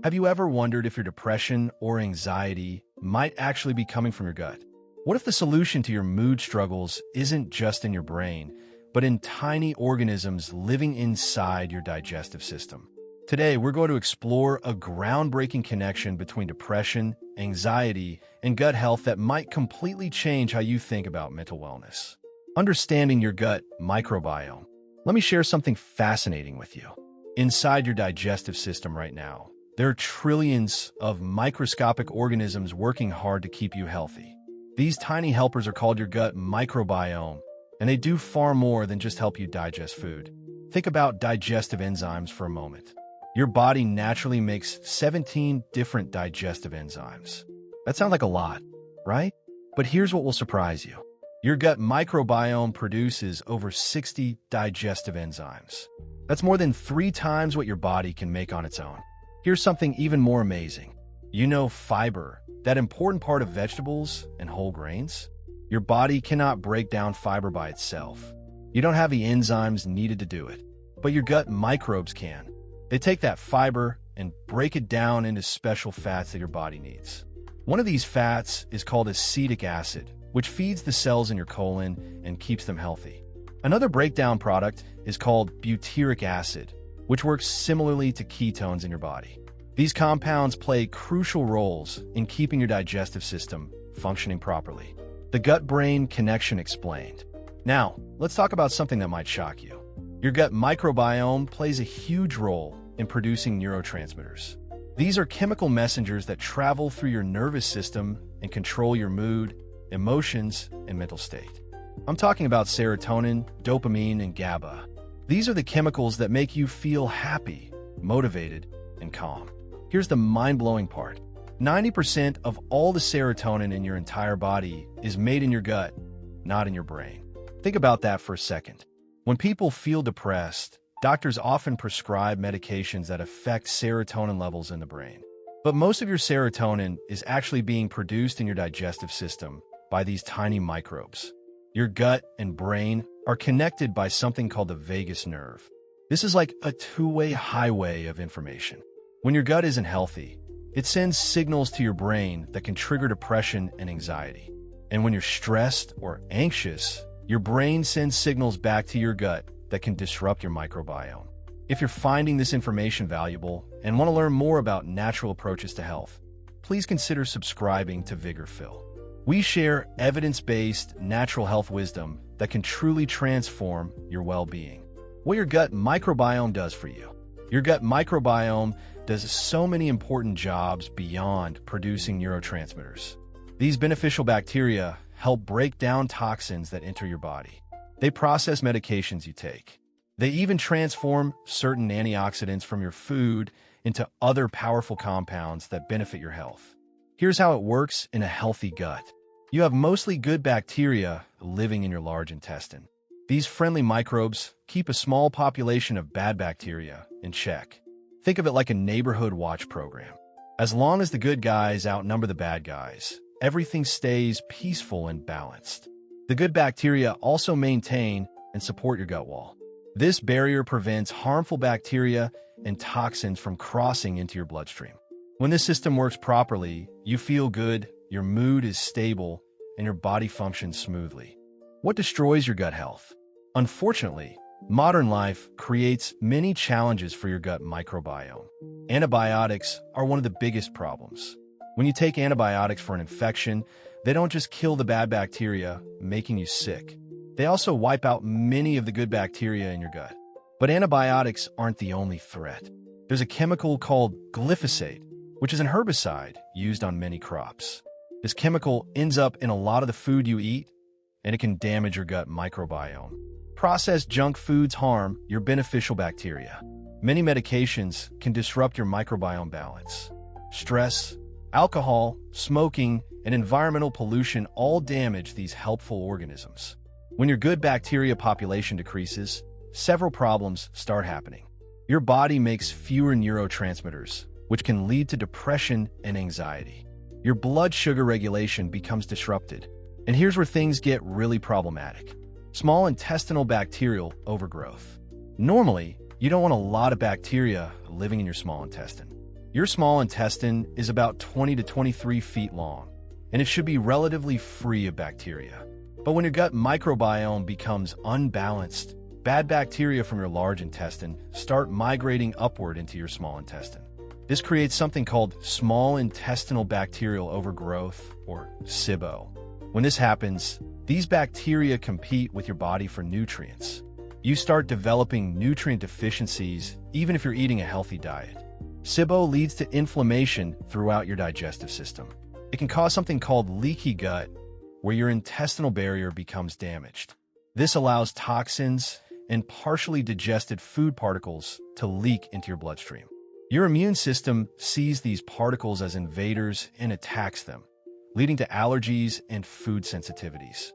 Have you ever wondered if your depression or anxiety might actually be coming from your gut? What if the solution to your mood struggles isn't just in your brain, but in tiny organisms living inside your digestive system? Today, we're going to explore a groundbreaking connection between depression, anxiety, and gut health that might completely change how you think about mental wellness. Understanding your gut microbiome. Let me share something fascinating with you. Inside your digestive system right now, there are trillions of microscopic organisms working hard to keep you healthy. These tiny helpers are called your gut microbiome, and they do far more than just help you digest food. Think about digestive enzymes for a moment. Your body naturally makes 17 different digestive enzymes. That sounds like a lot, right? But here's what will surprise you. Your gut microbiome produces over 60 digestive enzymes. That's more than 3 times what your body can make on its own. Here's something even more amazing. You know fiber, that important part of vegetables and whole grains? Your body cannot break down fiber by itself. You don't have the enzymes needed to do it, but your gut microbes can. They take that fiber and break it down into special fats that your body needs. One of these fats is called acetic acid, which feeds the cells in your colon and keeps them healthy. Another breakdown product is called butyric acid, which works similarly to ketones in your body. These compounds play crucial roles in keeping your digestive system functioning properly. The gut-brain connection explained. Now, let's talk about something that might shock you. Your gut microbiome plays a huge role in producing neurotransmitters. These are chemical messengers that travel through your nervous system and control your mood, emotions, and mental state. I'm talking about serotonin, dopamine, and GABA. These are the chemicals that make you feel happy, motivated, and calm. Here's the mind-blowing part. 90% of all the serotonin in your entire body is made in your gut, not in your brain. Think about that for a second. When people feel depressed, doctors often prescribe medications that affect serotonin levels in the brain. But most of your serotonin is actually being produced in your digestive system by these tiny microbes. Your gut and brain are connected by something called the vagus nerve. This is like a two-way highway of information. When your gut isn't healthy, it sends signals to your brain that can trigger depression and anxiety. And when you're stressed or anxious, your brain sends signals back to your gut that can disrupt your microbiome. If you're finding this information valuable and want to learn more about natural approaches to health, please consider subscribing to Vigorphil. We share evidence-based natural health wisdom that can truly transform your well-being. What your gut microbiome does for you. Your gut microbiome does so many important jobs beyond producing neurotransmitters. These beneficial bacteria help break down toxins that enter your body. They process medications you take. They even transform certain antioxidants from your food into other powerful compounds that benefit your health. Here's how it works in a healthy gut. You have mostly good bacteria living in your large intestine. These friendly microbes keep a small population of bad bacteria in check. Think of it like a neighborhood watch program. As long as the good guys outnumber the bad guys, everything stays peaceful and balanced. The good bacteria also maintain and support your gut wall. This barrier prevents harmful bacteria and toxins from crossing into your bloodstream. When this system works properly, you feel good, your mood is stable, and your body functions smoothly. What destroys your gut health? Unfortunately, modern life creates many challenges for your gut microbiome. Antibiotics are one of the biggest problems. When you take antibiotics for an infection, they don't just kill the bad bacteria, making you sick. They also wipe out many of the good bacteria in your gut. But antibiotics aren't the only threat. There's a chemical called glyphosate, which is an herbicide used on many crops. This chemical ends up in a lot of the food you eat, and it can damage your gut microbiome. Processed junk foods harm your beneficial bacteria. Many medications can disrupt your microbiome balance. Stress, alcohol, smoking, and environmental pollution all damage these helpful organisms. When your good bacteria population decreases, several problems start happening. Your body makes fewer neurotransmitters, which can lead to depression and anxiety. Your blood sugar regulation becomes disrupted. And here's where things get really problematic. Small intestinal bacterial overgrowth. Normally, you don't want a lot of bacteria living in your small intestine. Your small intestine is about 20 to 23 feet long, and it should be relatively free of bacteria. But when your gut microbiome becomes unbalanced, bad bacteria from your large intestine start migrating upward into your small intestine. This creates something called small intestinal bacterial overgrowth, or SIBO. When this happens, these bacteria compete with your body for nutrients. You start developing nutrient deficiencies even if you're eating a healthy diet. SIBO leads to inflammation throughout your digestive system. It can cause something called leaky gut, where your intestinal barrier becomes damaged. This allows toxins and partially digested food particles to leak into your bloodstream. Your immune system sees these particles as invaders and attacks them, leading to allergies and food sensitivities.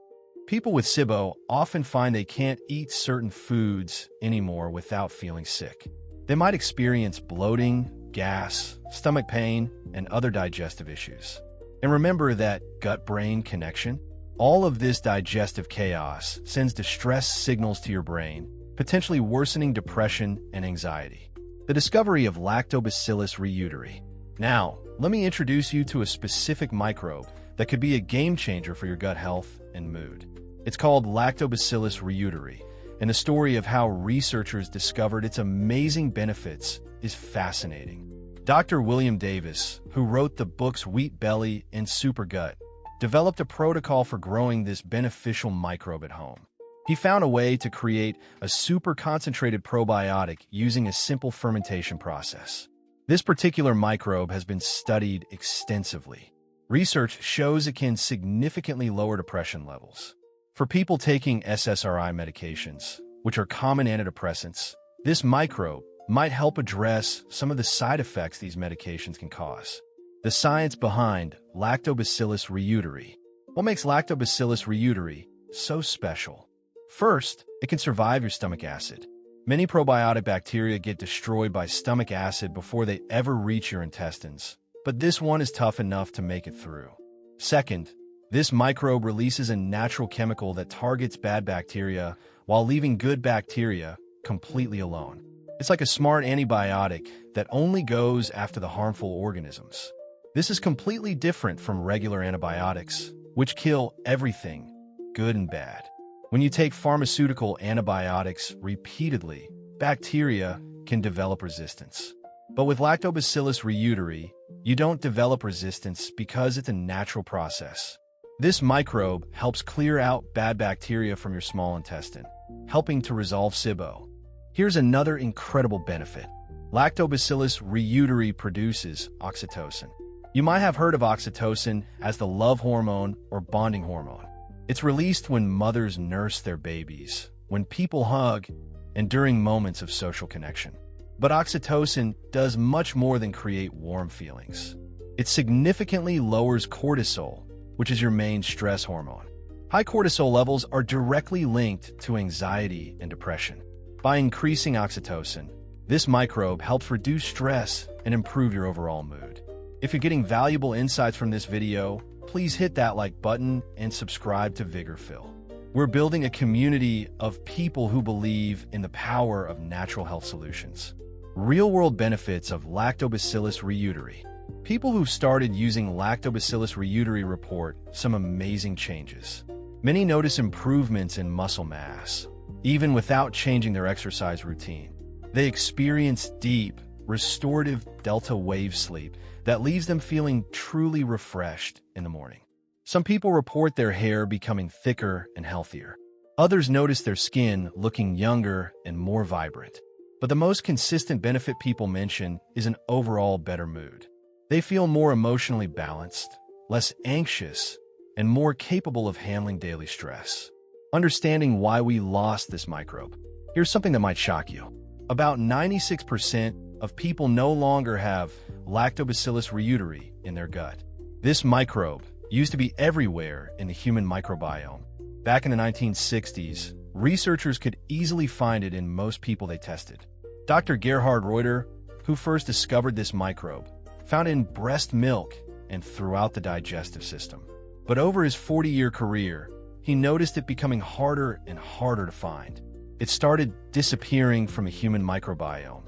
People with SIBO often find they can't eat certain foods anymore without feeling sick. They might experience bloating, gas, stomach pain, and other digestive issues. And remember that gut-brain connection? All of this digestive chaos sends distress signals to your brain, potentially worsening depression and anxiety. The discovery of Lactobacillus reuteri. Now, let me introduce you to a specific microbe that could be a game changer for your gut health and mood. It's called Lactobacillus reuteri, and the story of how researchers discovered its amazing benefits is fascinating. Dr. William Davis, who wrote the books Wheat Belly and Super Gut, developed a protocol for growing this beneficial microbe at home. He found a way to create a super concentrated probiotic using a simple fermentation process. This particular microbe has been studied extensively. Research shows it can significantly lower depression levels. For people taking SSRI medications, which are common antidepressants, this microbe might help address some of the side effects these medications can cause. The science behind Lactobacillus reuteri. What makes Lactobacillus reuteri so special? First, it can survive your stomach acid. Many probiotic bacteria get destroyed by stomach acid before they ever reach your intestines, but this one is tough enough to make it through. Second, this microbe releases a natural chemical that targets bad bacteria while leaving good bacteria completely alone. It's like a smart antibiotic that only goes after the harmful organisms. This is completely different from regular antibiotics, which kill everything, good and bad. When you take pharmaceutical antibiotics repeatedly, bacteria can develop resistance. But with Lactobacillus reuteri, you don't develop resistance because it's a natural process. This microbe helps clear out bad bacteria from your small intestine, helping to resolve SIBO. Here's another incredible benefit. Lactobacillus reuteri produces oxytocin. You might have heard of oxytocin as the love hormone or bonding hormone. It's released when mothers nurse their babies, when people hug, and during moments of social connection. But oxytocin does much more than create warm feelings. It significantly lowers cortisol, which is your main stress hormone. High cortisol levels are directly linked to anxiety and depression. By increasing oxytocin, this microbe helps reduce stress and improve your overall mood. If you're getting valuable insights from this video, please hit that like button and subscribe to Vigorphil. We're building a community of people who believe in the power of natural health solutions. Real-world benefits of Lactobacillus reuteri. People who've started using Lactobacillus reuteri report some amazing changes. Many notice improvements in muscle mass, even without changing their exercise routine. They experience deep, restorative delta wave sleep that leaves them feeling truly refreshed in the morning. Some people report their hair becoming thicker and healthier. Others notice their skin looking younger and more vibrant. But the most consistent benefit people mention is an overall better mood. They feel more emotionally balanced, less anxious, and more capable of handling daily stress. Understanding why we lost this microbe. Here's something that might shock you. About 96% of people no longer have Lactobacillus reuteri in their gut. This microbe used to be everywhere in the human microbiome. Back in the 1960s, researchers could easily find it in most people they tested. Dr. Gerhard Reuteri, who first discovered this microbe, found it in breast milk and throughout the digestive system. But over his 40-year career, he noticed it becoming harder and harder to find. It started disappearing from a human microbiome.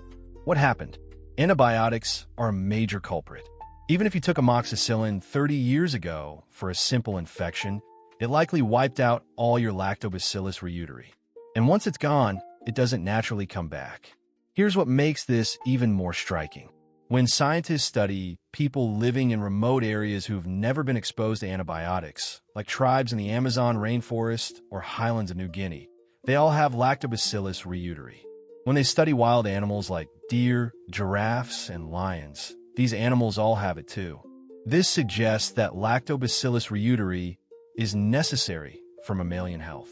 What happened? Antibiotics are a major culprit. Even if you took amoxicillin 30 years ago for a simple infection, it likely wiped out all your Lactobacillus reuteri. And once it's gone, it doesn't naturally come back. Here's what makes this even more striking. When scientists study people living in remote areas who've never been exposed to antibiotics, like tribes in the Amazon rainforest or highlands of New Guinea, they all have Lactobacillus reuteri. When they study wild animals like deer, giraffes, and lions, these animals all have it too. This suggests that Lactobacillus reuteri is necessary for mammalian health.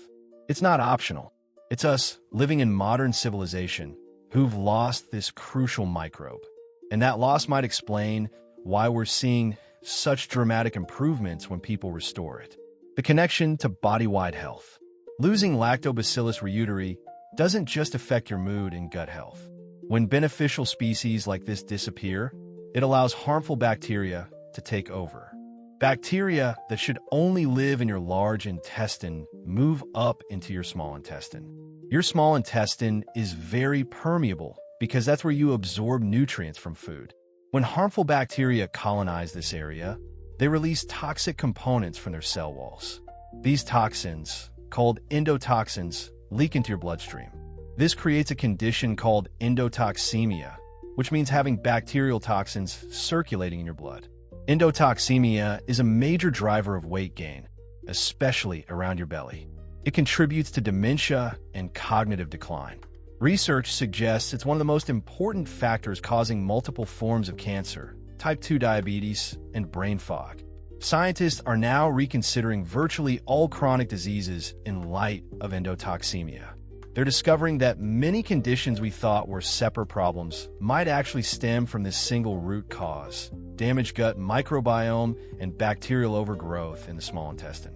It's not optional. It's us living in modern civilization who've lost this crucial microbe. And that loss might explain why we're seeing such dramatic improvements when people restore it. The connection to body-wide health. Losing Lactobacillus reuteri doesn't just affect your mood and gut health. When beneficial species like this disappear, it allows harmful bacteria to take over. Bacteria that should only live in your large intestine move up into your small intestine. Your small intestine is very permeable because that's where you absorb nutrients from food. When harmful bacteria colonize this area, they release toxic components from their cell walls. These toxins, called endotoxins, leak into your bloodstream. This creates a condition called endotoxemia, which means having bacterial toxins circulating in your blood. Endotoxemia is a major driver of weight gain, especially around your belly. It contributes to dementia and cognitive decline. Research suggests it's one of the most important factors causing multiple forms of cancer, type 2 diabetes, and brain fog. Scientists are now reconsidering virtually all chronic diseases in light of endotoxemia. They're discovering that many conditions we thought were separate problems might actually stem from this single root cause: damaged gut microbiome and bacterial overgrowth in the small intestine.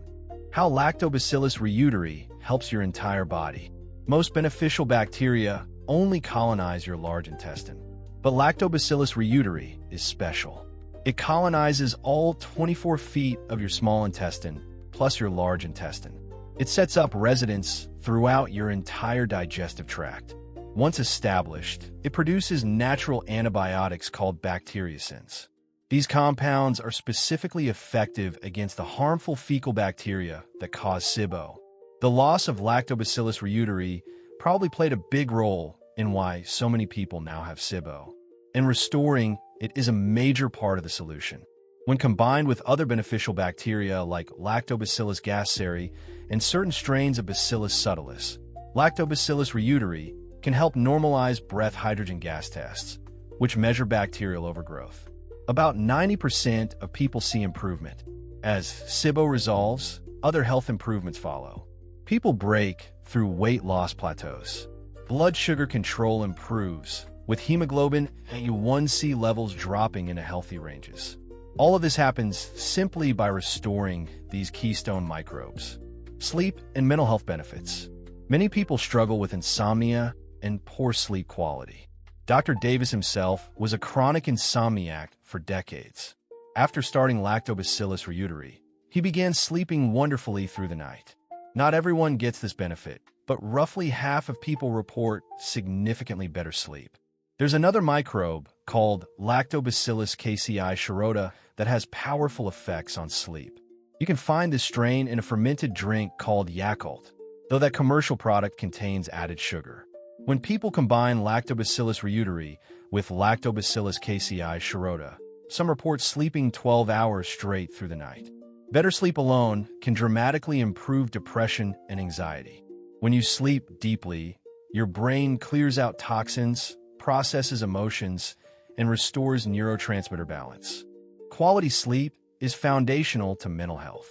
How Lactobacillus reuteri helps your entire body. Most beneficial bacteria only colonize your large intestine, but Lactobacillus reuteri is special. It colonizes all 24 feet of your small intestine, plus your large intestine. It sets up residence throughout your entire digestive tract. Once established, it produces natural antibiotics called bacteriocins. These compounds are specifically effective against the harmful fecal bacteria that cause SIBO. The loss of Lactobacillus reuteri probably played a big role in why so many people now have SIBO. And restoring it is a major part of the solution. When combined with other beneficial bacteria like Lactobacillus gasseri and certain strains of Bacillus subtilis, Lactobacillus reuteri can help normalize breath hydrogen gas tests, which measure bacterial overgrowth. About 90% of people see improvement. As SIBO resolves, other health improvements follow. People break through weight loss plateaus. Blood sugar control improves, with hemoglobin A1C levels dropping into healthy ranges. All of this happens simply by restoring these keystone microbes. Sleep and mental health benefits. Many people struggle with insomnia and poor sleep quality. Dr. Davis himself was a chronic insomniac for decades. After starting Lactobacillus reuteri, he began sleeping wonderfully through the night. Not everyone gets this benefit, but roughly half of people report significantly better sleep. There's another microbe called Lactobacillus casei shirota that has powerful effects on sleep. You can find this strain in a fermented drink called Yakult, though that commercial product contains added sugar. When people combine Lactobacillus reuteri with Lactobacillus casei shirota, some report sleeping 12 hours straight through the night. Better sleep alone can dramatically improve depression and anxiety. When you sleep deeply, your brain clears out toxins, processes emotions, and restores neurotransmitter balance. Quality sleep is foundational to mental health,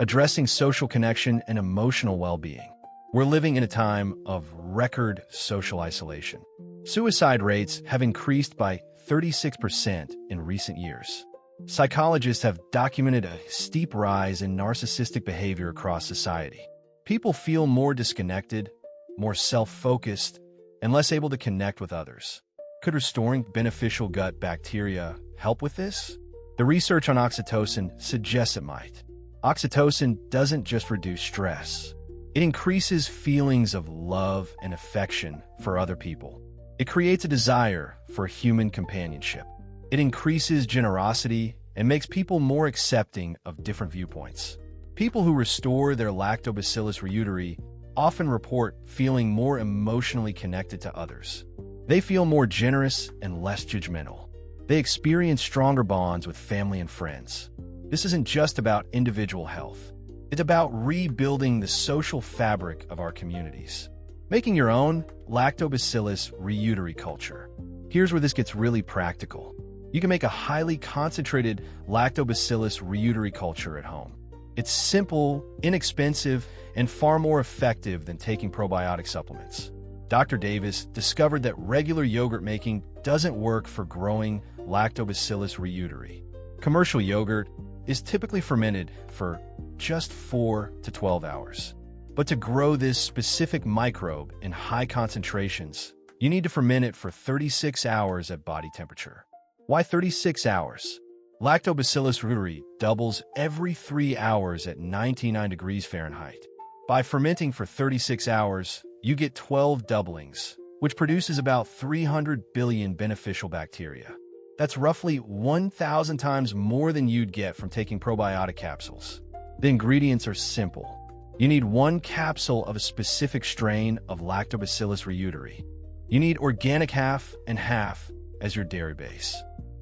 addressing social connection and emotional well-being. We're living in a time of record social isolation. Suicide rates have increased by 36% in recent years. Psychologists have documented a steep rise in narcissistic behavior across society. People feel more disconnected, more self-focused, and less able to connect with others. Could restoring beneficial gut bacteria help with this? The research on oxytocin suggests it might. Oxytocin doesn't just reduce stress. It increases feelings of love and affection for other people. It creates a desire for human companionship. It increases generosity and makes people more accepting of different viewpoints. People who restore their Lactobacillus reuteri often report feeling more emotionally connected to others. They feel more generous and less judgmental. They experience stronger bonds with family and friends. This isn't just about individual health. It's about rebuilding the social fabric of our communities. Making your own Lactobacillus reuteri culture. Here's where this gets really practical. You can make a highly concentrated Lactobacillus reuteri culture at home. It's simple, inexpensive, and far more effective than taking probiotic supplements. Dr. Davis discovered that regular yogurt making doesn't work for growing Lactobacillus reuteri. Commercial yogurt is typically fermented for just 4 to 12 hours. But to grow this specific microbe in high concentrations, you need to ferment it for 36 hours at body temperature. Why 36 hours? Lactobacillus reuteri doubles every 3 hours at 99 degrees Fahrenheit. By fermenting for 36 hours, you get 12 doublings, which produces about 300 billion beneficial bacteria. That's roughly 1,000 times more than you'd get from taking probiotic capsules. The ingredients are simple. You need 1 capsule of a specific strain of Lactobacillus reuteri. You need organic half and half as your dairy base.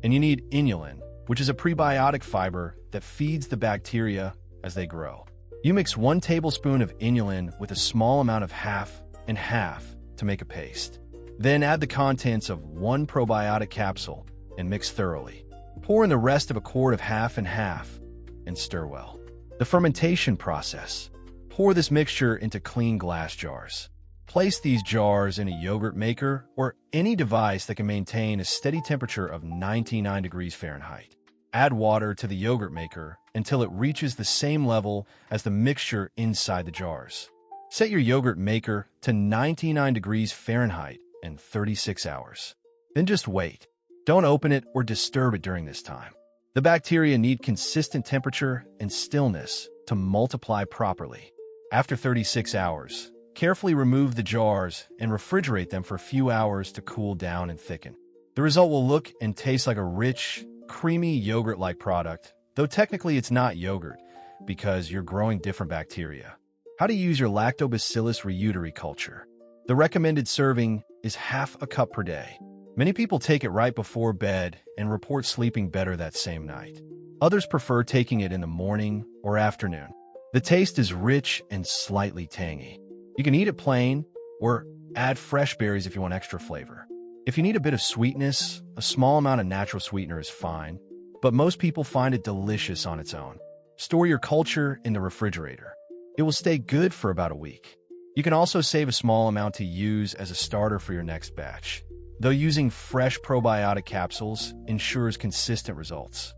And you need inulin, which is a prebiotic fiber that feeds the bacteria as they grow. You mix 1 tablespoon of inulin with a small amount of half and half to make a paste. Then add the contents of 1 probiotic capsule and mix thoroughly. Pour in the rest of a quart of half and half and stir well. The fermentation process. Pour this mixture into clean glass jars. Place these jars in a yogurt maker or any device that can maintain a steady temperature of 99 degrees Fahrenheit. Add water to the yogurt maker until it reaches the same level as the mixture inside the jars. Set your yogurt maker to 99 degrees Fahrenheit in 36 hours. Then just wait. Don't open it or disturb it during this time. The bacteria need consistent temperature and stillness to multiply properly. After 36 hours, carefully remove the jars and refrigerate them for a few hours to cool down and thicken. The result will look and taste like a rich, creamy yogurt-like product, though technically it's not yogurt because you're growing different bacteria. How to use your Lactobacillus reuteri culture. The recommended serving is half a cup per day. Many people take it right before bed and report sleeping better that same night. Others prefer taking it in the morning or afternoon. The taste is rich and slightly tangy. You can eat it plain or add fresh berries if you want extra flavor. If you need a bit of sweetness, a small amount of natural sweetener is fine, but most people find it delicious on its own. Store your culture in the refrigerator. It will stay good for about a week. You can also save a small amount to use as a starter for your next batch, though using fresh probiotic capsules ensures consistent results.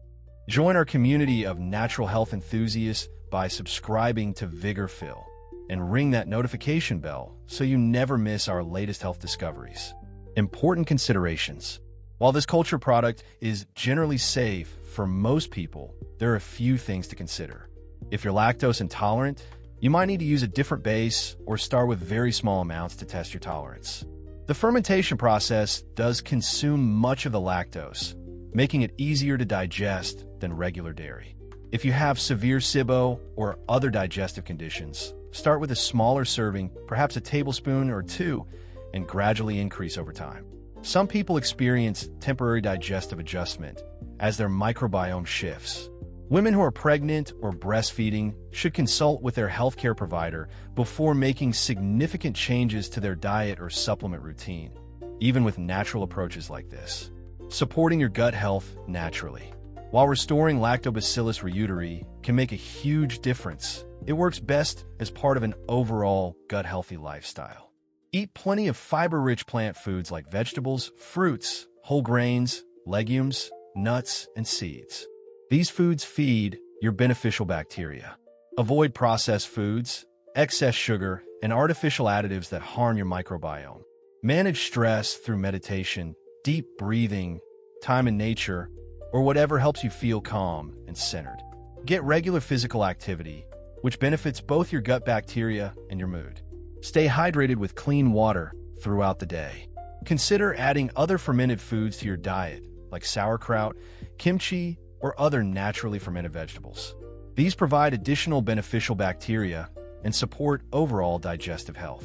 Join our community of natural health enthusiasts by subscribing to Vigorphil and ring that notification bell so you never miss our latest health discoveries. Important considerations. While this culture product is generally safe for most people, there are a few things to consider. If you're lactose intolerant, you might need to use a different base or start with very small amounts to test your tolerance. The fermentation process does consume much of the lactose, making it easier to digest than regular dairy. If you have severe SIBO or other digestive conditions, start with a smaller serving, perhaps a tablespoon or 2, and gradually increase over time. Some people experience temporary digestive adjustment as their microbiome shifts. Women who are pregnant or breastfeeding should consult with their healthcare provider before making significant changes to their diet or supplement routine, even with natural approaches like this. Supporting your gut health naturally. While restoring Lactobacillus reuteri can make a huge difference, it works best as part of an overall gut-healthy lifestyle. Eat plenty of fiber-rich plant foods like vegetables, fruits, whole grains, legumes, nuts, and seeds. These foods feed your beneficial bacteria. Avoid processed foods, excess sugar, and artificial additives that harm your microbiome. Manage stress through meditation, deep breathing, time in nature, or whatever helps you feel calm and centered. Get regular physical activity, which benefits both your gut bacteria and your mood. Stay hydrated with clean water throughout the day. Consider adding other fermented foods to your diet, like sauerkraut, kimchi, or other naturally fermented vegetables. These provide additional beneficial bacteria and support overall digestive health.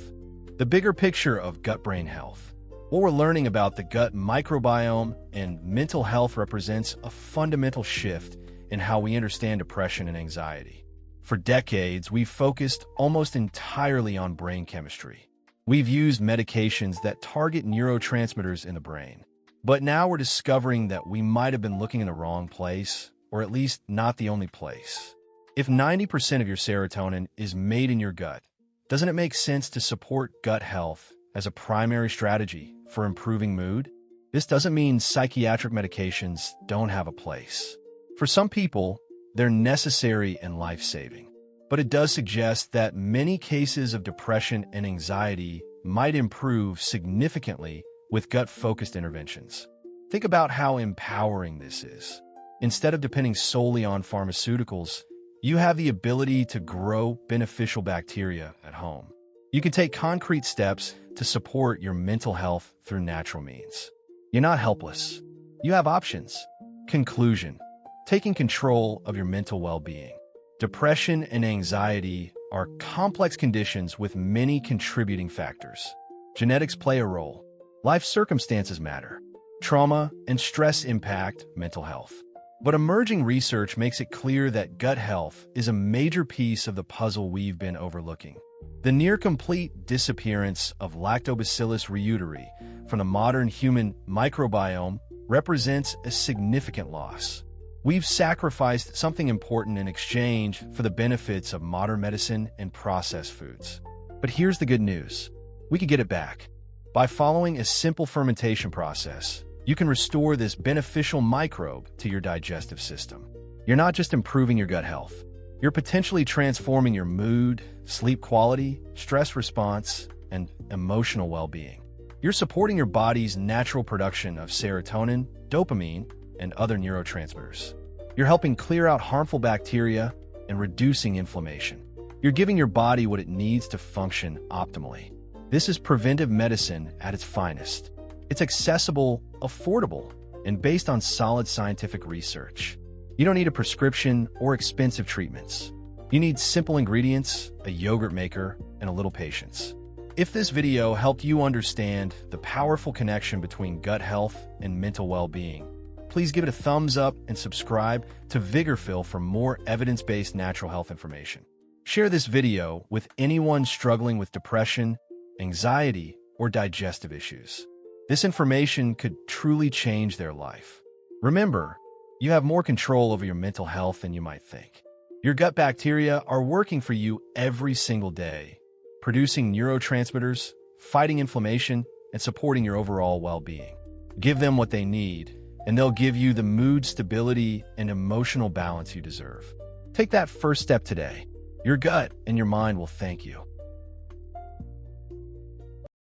The bigger picture of gut-brain health. What we're learning about the gut microbiome and mental health represents a fundamental shift in how we understand depression and anxiety. For decades, we've focused almost entirely on brain chemistry. We've used medications that target neurotransmitters in the brain. But now we're discovering that we might have been looking in the wrong place, or at least not the only place. If 90% of your serotonin is made in your gut, doesn't it make sense to support gut health as a primary strategy for improving mood? This doesn't mean psychiatric medications don't have a place. For some people, they're necessary and life-saving. But it does suggest that many cases of depression and anxiety might improve significantly with gut-focused interventions. Think about how empowering this is. Instead of depending solely on pharmaceuticals, you have the ability to grow beneficial bacteria at home. You can take concrete steps to support your mental health through natural means. You're not helpless. You have options. Conclusion: taking control of your mental well-being. Depression and anxiety are complex conditions with many contributing factors. Genetics play a role. Life circumstances matter. Trauma and stress impact mental health. But emerging research makes it clear that gut health is a major piece of the puzzle we've been overlooking. The near-complete disappearance of Lactobacillus reuteri from the modern human microbiome represents a significant loss. We've sacrificed something important in exchange for the benefits of modern medicine and processed foods. But here's the good news. We could get it back. By following a simple fermentation process, you can restore this beneficial microbe to your digestive system. You're not just improving your gut health. You're potentially transforming your mood, sleep quality, stress response, and emotional well-being. You're supporting your body's natural production of serotonin, dopamine, and other neurotransmitters. You're helping clear out harmful bacteria and reducing inflammation. You're giving your body what it needs to function optimally. This is preventive medicine at its finest. It's accessible, affordable, and based on solid scientific research. You don't need a prescription or expensive treatments. You need simple ingredients, a yogurt maker, and a little patience. If this video helped you understand the powerful connection between gut health and mental well-being, please give it a thumbs up and subscribe to Vigorphil for more evidence-based natural health information. Share this video with anyone struggling with depression, anxiety, or digestive issues. This information could truly change their life. Remember, you have more control over your mental health than you might think. Your gut bacteria are working for you every single day, producing neurotransmitters, fighting inflammation, and supporting your overall well-being. Give them what they need, and they'll give you the mood stability and emotional balance you deserve. Take that first step today. Your gut and your mind will thank you.